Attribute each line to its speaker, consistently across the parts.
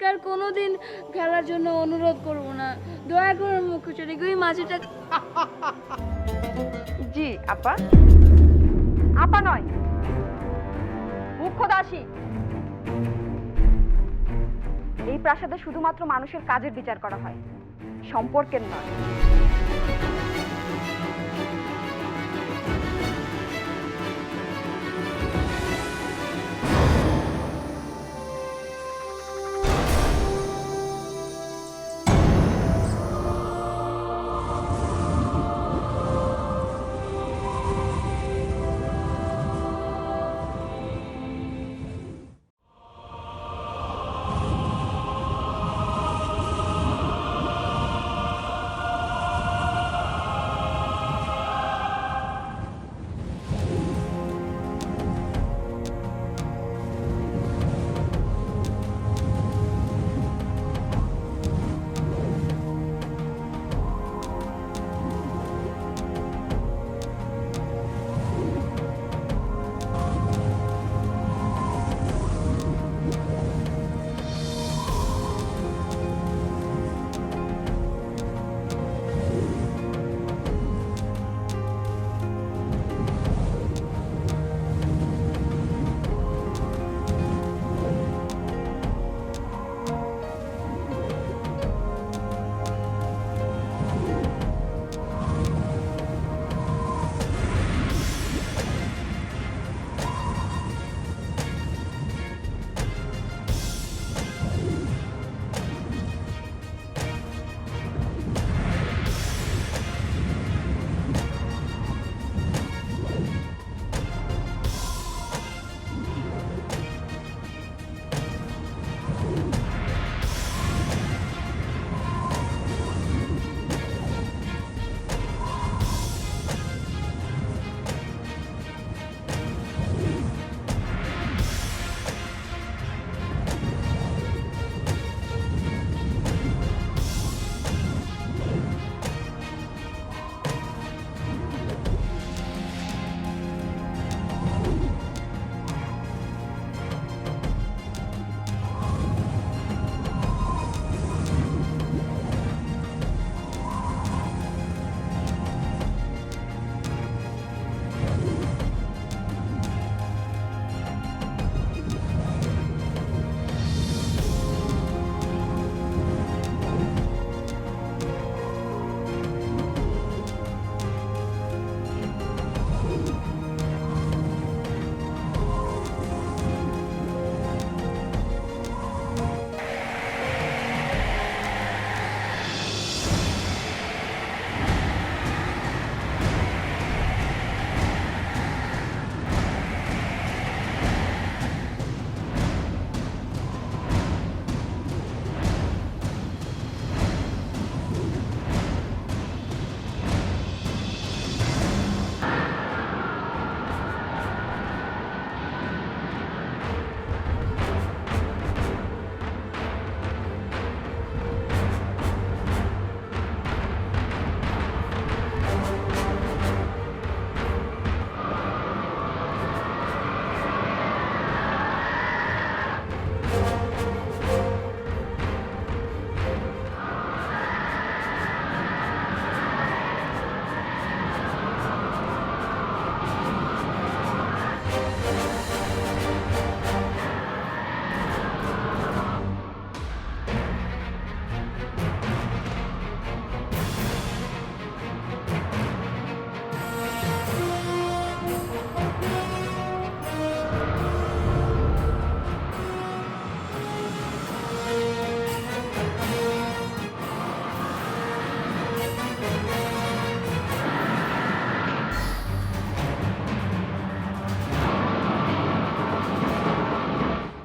Speaker 1: আপনাকে আর কোনোদিন খেলার জন্য অনুরোধ করব না। দয়া করে মুখোচুরি ওই মাঝিটা।
Speaker 2: জি আপা। আপা নয়, মুখ্য দাসী। এই প্রাসাদে শুধুমাত্র মানুষের কাজের বিচার করা হয়, সম্পর্কের নয়।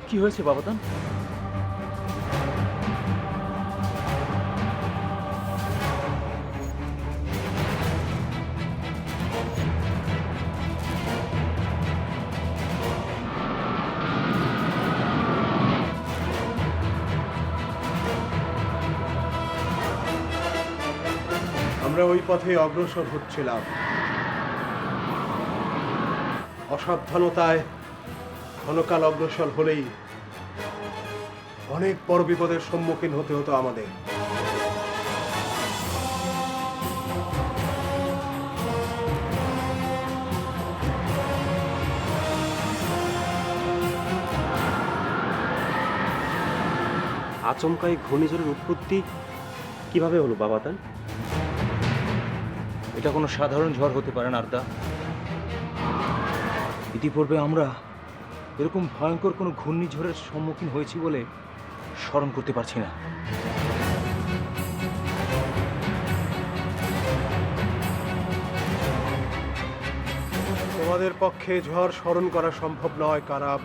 Speaker 3: কি হয়েছে বাবাদান?
Speaker 4: আমরা ওই পথে অগ্রসর হচ্ছিলাম। অসাবধানতায় ক্ষণকাল অগ্রসর হলেই অনেক বড় বিপদের সম্মুখীন হতে হতো আমাদের।
Speaker 3: আচমকা এই ঘূর্ণিঝড়ের উৎপত্তি কিভাবে হলো বাবাতান?
Speaker 5: এটা কোনো সাধারণ ঝড় হতে পারে না আরদা। ইতিপূর্বে আমরা এরকম ভয়ঙ্কর কোনো ঘূর্ণিঝড়ের সম্মুখীন হয়েছি বলে স্মরণ করতে পারছি না।
Speaker 4: তোমাদের পক্ষে ঝড় স্মরণ করা সম্ভব নয় কারাব।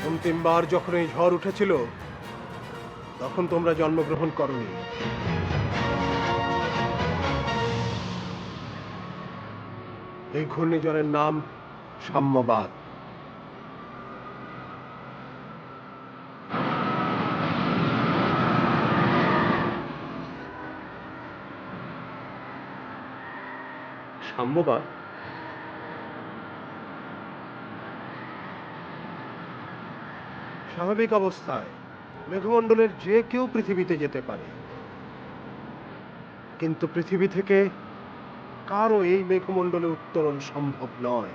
Speaker 4: অন্তিমবার যখন এই ঝড় উঠেছিল তখন তোমরা জন্মগ্রহণ করনি। এই ঘূর্ণিঝড়ের নাম সাম্যবাদ।
Speaker 3: সাম্যবাদ?
Speaker 4: স্বাভাবিক অবস্থায় মেঘমণ্ডলের যে কেউ পৃথিবীতে যেতে পারে, কিন্তু পৃথিবী থেকে কারো এই মেঘমণ্ডলে উত্তরণ সম্ভব নয়।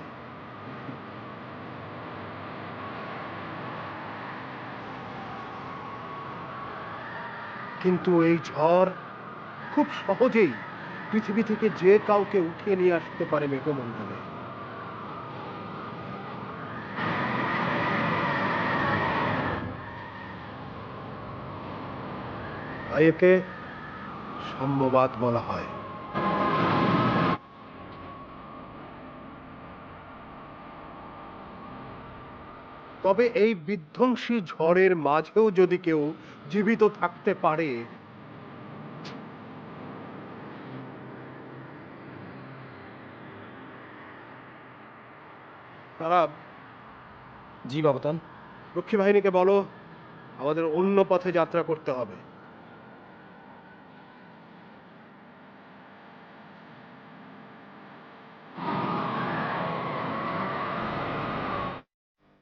Speaker 4: কিন্তু এই ঝড় খুব সহজেই পৃথিবী থেকে যে কাউকে উঠিয়ে নিয়ে আসতে পারে মেঘমণ্ডলে। তাই একে সাম্যবাদ বলা হয়। তবে এই বিধ্বংসী ঝড়ের মাঝেও যদি কেউ জীবিত থাকতে পারে, তারা
Speaker 5: জি বাবাতান।
Speaker 4: রক্ষী বাহিনীকে বলো আমাদের অন্য পথে যাত্রা করতে হবে।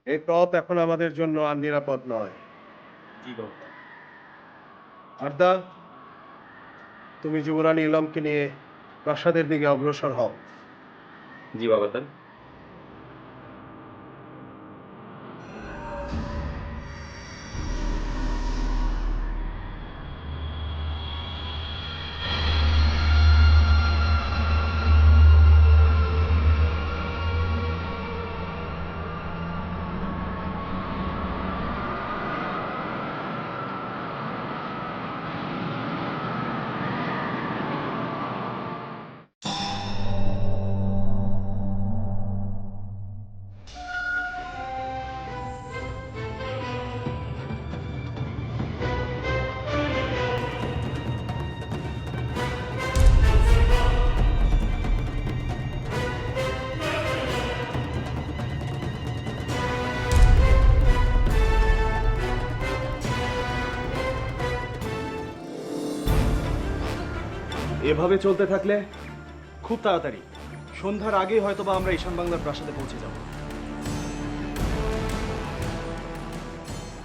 Speaker 4: এই পথ এখন আমাদের জন্য আর নিরাপদ নয়।
Speaker 3: জি বাবাতান।
Speaker 4: আরদা, তুমি যুবরানী ইলমকে নিয়ে প্রাসাদের দিকে অগ্রসর হও।
Speaker 3: জি বাবাতান।
Speaker 6: এভাবে চলতে থাকলে খুব তাড়াতাড়ি সন্ধ্যার আগেই হয়তোবা আমরা ঈশান বাংলার প্রাসাদে পৌঁছে যাব।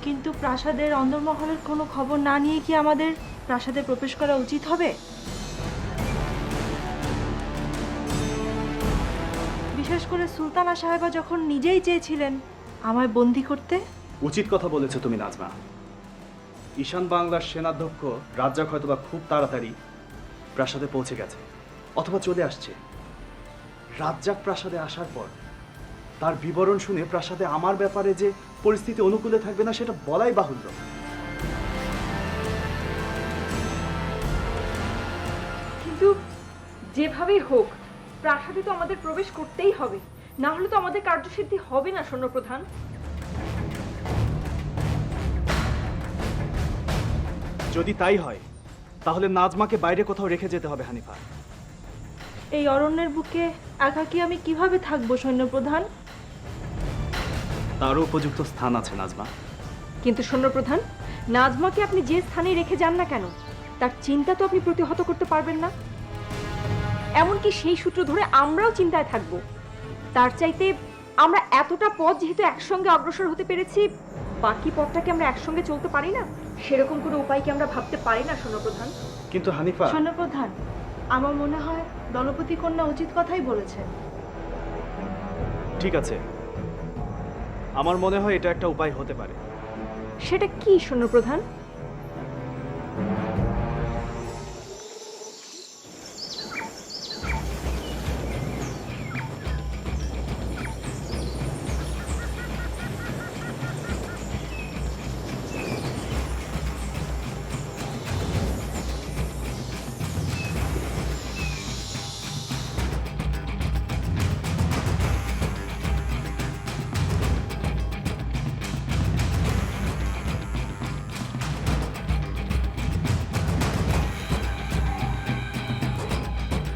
Speaker 7: কিন্তু প্রাসাদের অন্দরমহলের কোনো খবর না নিয়ে কি আমাদের প্রাসাদে প্রবেশ করা উচিত হবে? বিশেষ করে সুলতানা সাহেবা যখন নিজেই চেয়েছিলেন আমায় বন্দি করতে।
Speaker 6: উচিত কথা বলেছো তুমি নাজমা। ঈশান বাংলার সেনাধ্যক্ষ রাজ্জাক হয়তোবা খুব তাড়াতাড়ি প্রাসাদে পৌঁছে গেছে অথবা চলে আসছে। রাজ্জাক প্রাসাদে আসার পর তার বিবরণ শুনে প্রাসাদে আমার ব্যাপারে যে পরিস্থিতি অনুকূলে থাকবে না সেটা বলাই বাহুল্য।
Speaker 2: কিন্তু যেভাবেই হোক প্রাসাদে তো আমাদের প্রবেশ করতেই হবে, না হলে তো আমাদের কার্যসিদ্ধি হবে না সৈন্যপ্রধান।
Speaker 6: যদি তাই হয় তাহলে নাজমাকে বাইরে কোথাও রেখে যেতে হবে হানিফা।
Speaker 7: এই অরণ্যের বুকে একাকী আমি কিভাবে থাকবো সৈন্যপ্রধান?
Speaker 6: তারও উপযুক্ত স্থান আছে নাজমা।
Speaker 2: কিন্তু সৈন্যপ্রধান, নাজমাকে আপনি যে স্থানে রেখে যান না কেন তার চিন্তা তো আপনি প্রতিহত করতে পারবেন না। এমনকি সেই সূত্র ধরে আমরাও চিন্তায় থাকব। তার চাইতে আমরা এতটা পথ যেহেতু একসঙ্গে অগ্রসর হতে পেরেছি, বাকি পথটাকে আমরা একসঙ্গে চলতে পারি না? সেরকম কোনো উপায় কি আমরা ভাবতে পারি না সোনাপ্রধান?
Speaker 6: কিন্তু হানিফা,
Speaker 7: স্বর্ণপ্রধান, আমার মনে হয় দলপতি কন্যা উচিত কথাই বলেছেন।
Speaker 6: ঠিক আছে, আমার মনে হয় এটা একটা উপায় হতে পারে।
Speaker 2: সেটা কি সোনাপ্রধান?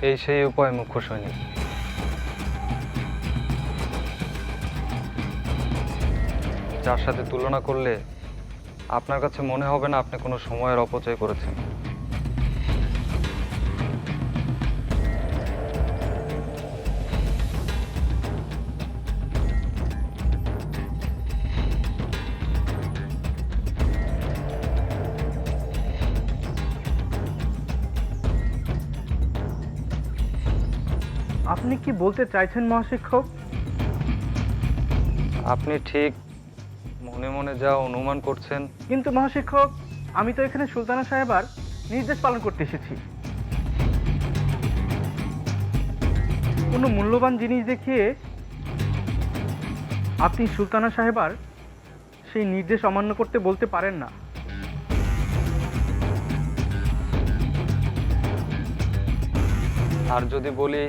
Speaker 8: এই সেই উপায় মুখ্য সৈনিক। যার সাথে তুলনা করলে আপনার কাছে মনে হবে না আপনি কোনো সময়ের অপচয় করেছেন।
Speaker 9: আপনি কি বলতে চাইছেন মহাশিক্ষক?
Speaker 8: আপনি ঠিক মনে মনে যা অনুমান করছেন।
Speaker 9: কিন্তু মহাশিক্ষক, আমি তো এখানে সুলতানা সাহেবার নির্দেশ পালন করতে এসেছি। কোনো মূল্যবান জিনিস দেখিয়ে আপনি সুলতানা সাহেবার সেই নির্দেশ অমান্য করতে বলতে পারেন না।
Speaker 8: আর যদি বলি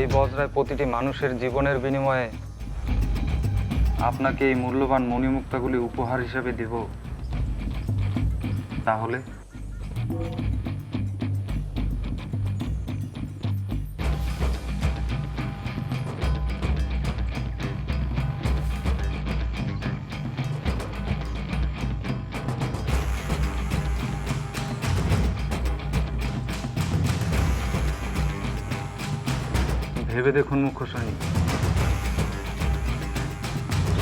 Speaker 8: এই বজরায় প্রতিটি মানুষের জীবনের বিনিময়ে আপনাকে এই মূল্যবান মণিমুক্তাগুলি উপহার হিসেবে দিব, তাহলে ভেবে দেখুন মুখ্য সৈনিক,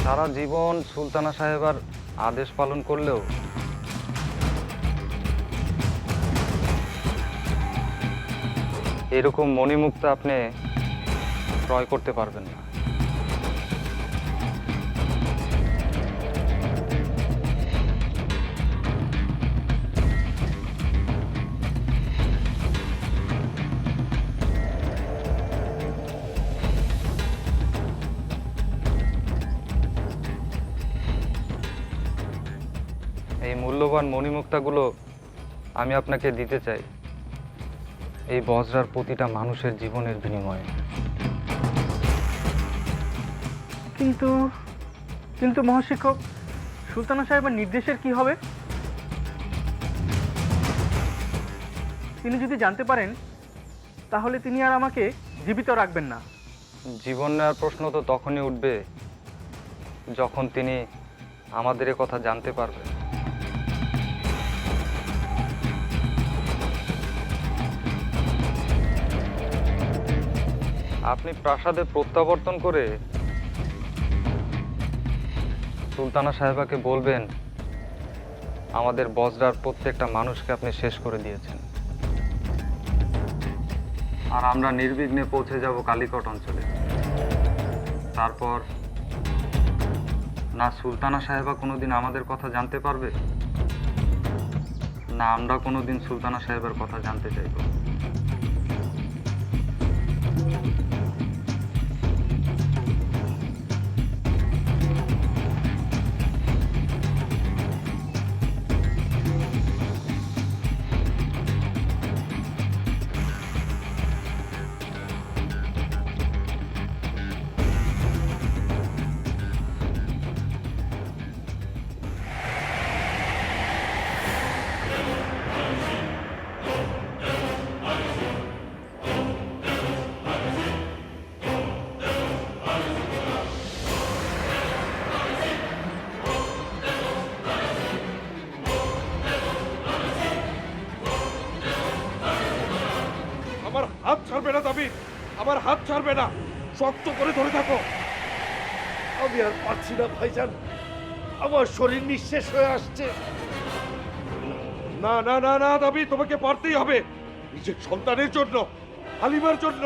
Speaker 8: সারা জীবন সুলতানা সাহেবার আদেশ পালন করলেও এরকম মণিমুক্তা আপনি ক্রয় করতে পারবেন না। এই মূল্যবান মণিমুক্তাগুলো আমি আপনাকে দিতে চাই এই বজরার প্রতিটা মানুষের জীবনের বিনিময়ে।
Speaker 9: কিন্তু কিন্তু মহাশিক্ষক, সুলতানা সাহেবের নির্দেশের কি হবে? তিনি যদি জানতে পারেন তাহলে তিনি আর আমাকে জীবিত রাখবেন না।
Speaker 8: জীবন নেওয়ার প্রশ্ন তো তখনই উঠবে যখন তিনি আমাদের এ কথা জানতে পারবেন। আপনি প্রাসাদে প্রত্যাবর্তন করে সুলতানা সাহেবাকে বলবেন আমাদের বজরার প্রত্যেকটা মানুষকে আপনি শেষ করে দিয়েছেন, আর আমরা নির্বিঘ্নে পৌঁছে যাব কালিকট অঞ্চলে। তারপর না সুলতানা সাহেবা কোনোদিন আমাদের কথা জানতে পারবে, না আমরা কোনোদিন সুলতানা সাহেবের কথা জানতে চাইব।
Speaker 4: আমার হাত ছাড়বে না দাবি, আমার হাত ছাড়বে না।
Speaker 10: শক্ত করে ধরে থাকো। আমি আর পারছি না ভাইজান, আমার শরীর নিঃশেষ হয়ে আসছে। না না না না দাবি, তোমাকে পারতেই হবে, নিজের সন্তানের জন্য, হালিমার জন্য।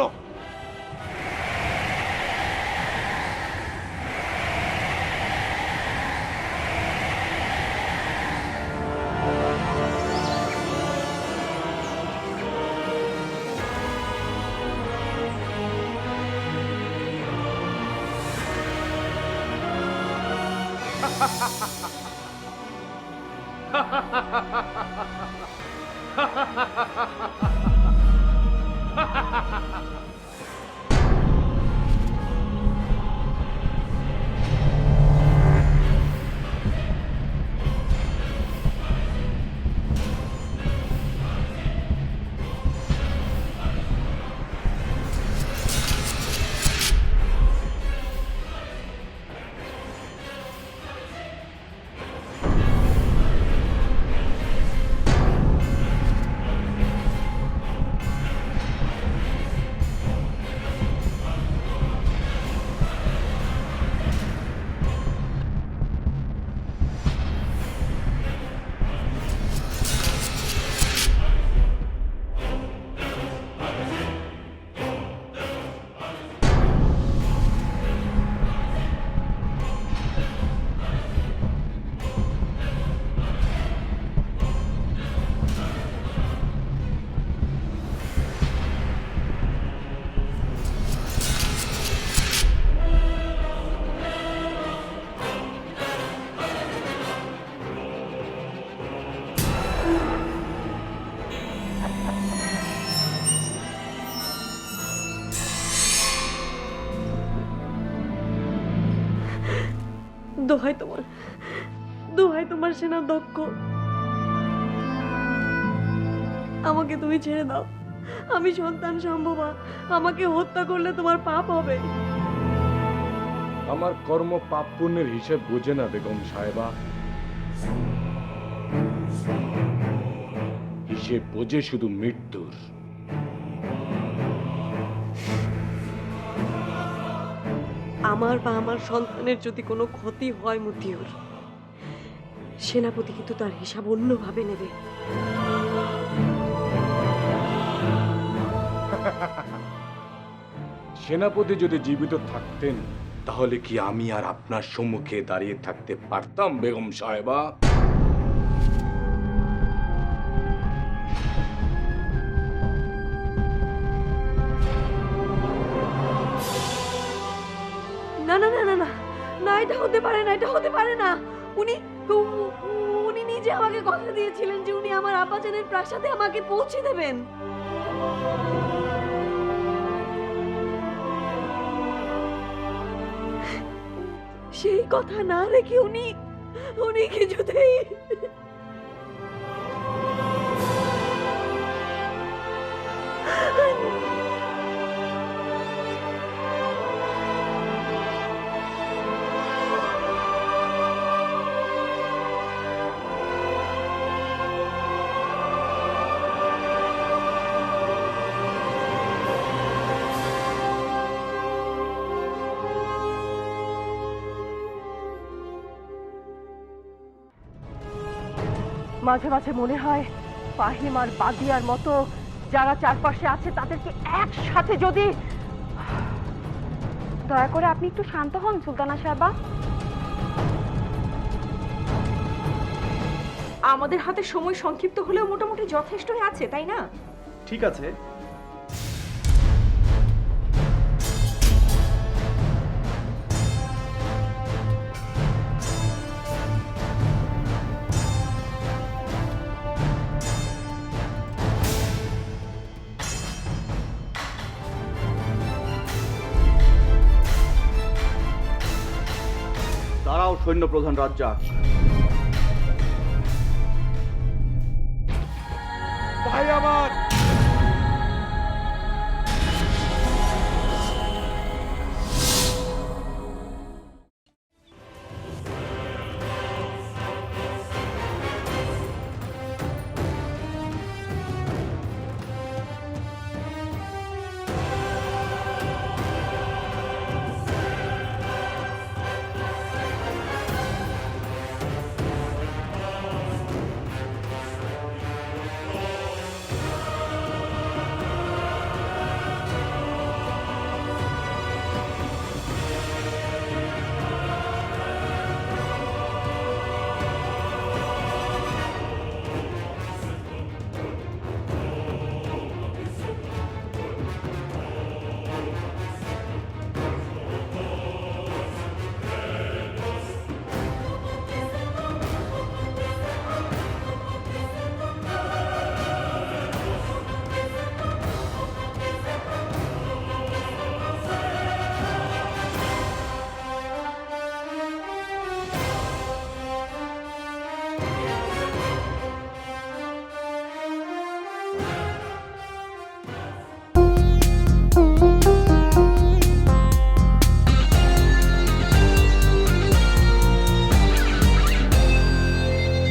Speaker 1: দোহাই তোমার সেনাধ্যক্ষ, আমাকে তুমি ছেড়ে দাও। আমি সন্তান সম্ভবা, আমাকে হত্যা করলে তোমার পাপ হবে।
Speaker 10: আমার কর্ম পাপ পুণ্যের হিসেব বোঝে না বেগম সাহেবা, হিসেব বোঝে শুধু মৃত্যুর।
Speaker 1: আমার বা আমার সন্তানের যদি কোনো ক্ষতি হয় মতিউর, সেনাপতি কিন্তু তার হিসাব অন্যভাবে নেবে।
Speaker 10: সেনাপতি যদি জীবিত থাকতেন তাহলে কি আমি আর আপনার সম্মুখে দাঁড়িয়ে থাকতে পারতাম বেগম সাহেবা?
Speaker 1: না না না না না না, এটা হতে পারে না, এটা হতে পারে না। উনি উনি নিজে আমাকে কথা দিয়েছিলেন যে উনি আমার আব্বাজানের প্রাসাদে আমাকে পৌঁছে দেবেন। সেই কথা না রেখে উনি কিছুতেই
Speaker 2: মাঝে মাঝে মনে হয় ফাহিম আর বাদিয়ার মতো যারা চারপাশে আছে তাদেরকে একসাথে যদি...
Speaker 11: দয়া করে আপনি একটু শান্ত হন সুলতানা সাহেবা।
Speaker 2: আমাদের হাতে সময় সংক্ষিপ্ত হলেও মোটামুটি যথেষ্টই আছে, তাই না?
Speaker 6: ঠিক আছে, দাঁড়াও সৈন্য প্রধান রাজ্জাক।
Speaker 10: ভাই আমার,